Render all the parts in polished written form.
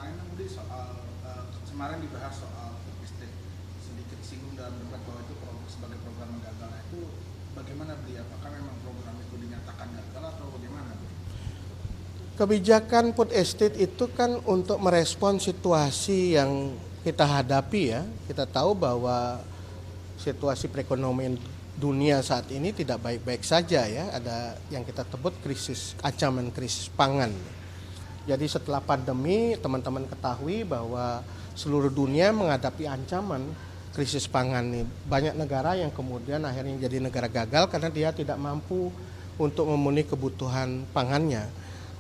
Lainnya mungkin soal kemarin dibahas soal listrik, sedikit singgung dalam debat bahwa itu sebagai program yang gagal. Nah, itu bagaimana Bli? Apakah memang program itu dinyatakan gagal atau bagaimana? Kebijakan food estate itu kan untuk merespon situasi yang kita hadapi ya. Kita tahu bahwa situasi perekonomian dunia saat ini tidak baik-baik saja ya. Ada yang kita sebut ancaman krisis pangan. Jadi setelah pandemi, teman-teman ketahui bahwa seluruh dunia menghadapi ancaman krisis pangan nih. Banyak negara yang kemudian akhirnya jadi negara gagal karena dia tidak mampu untuk memenuhi kebutuhan pangannya.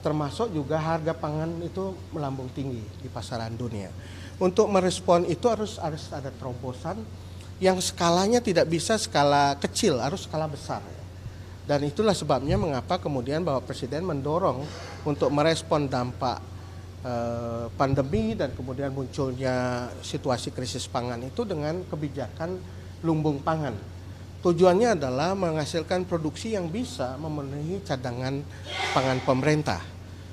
Termasuk juga harga pangan itu melambung tinggi di pasaran dunia. Untuk merespon itu harus ada terobosan yang skalanya tidak bisa skala kecil, harus skala besar. Dan itulah sebabnya mengapa kemudian Bapak Presiden mendorong untuk merespon dampak pandemi dan kemudian munculnya situasi krisis pangan itu dengan kebijakan lumbung pangan. Tujuannya adalah menghasilkan produksi yang bisa memenuhi cadangan pangan pemerintah.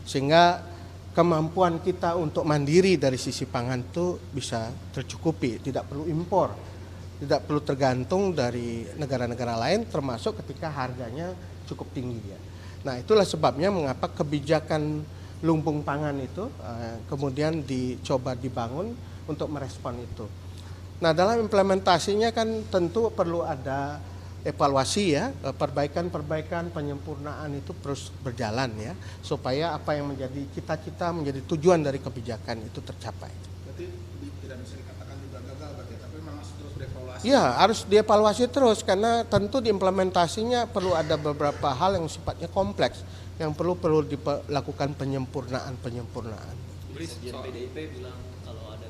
Sehingga kemampuan kita untuk mandiri dari sisi pangan itu bisa tercukupi, tidak perlu impor, tidak perlu tergantung dari negara-negara lain termasuk ketika harganya cukup tinggi ya. Nah, itulah sebabnya mengapa kebijakan lumbung pangan itu kemudian dicoba dibangun untuk merespon itu. Nah, dalam implementasinya kan tentu perlu ada evaluasi ya, perbaikan-perbaikan, penyempurnaan itu terus berjalan ya, supaya apa yang menjadi cita-cita, menjadi tujuan dari kebijakan itu tercapai. Berarti tidak bisa dikatakan juga gagal berarti, tapi memang terus dievaluasi. Ya, harus dievaluasi terus karena tentu diimplementasinya perlu ada beberapa hal yang sifatnya kompleks yang perlu dilakukan penyempurnaan. Sekjen PDIP bilang kalau ada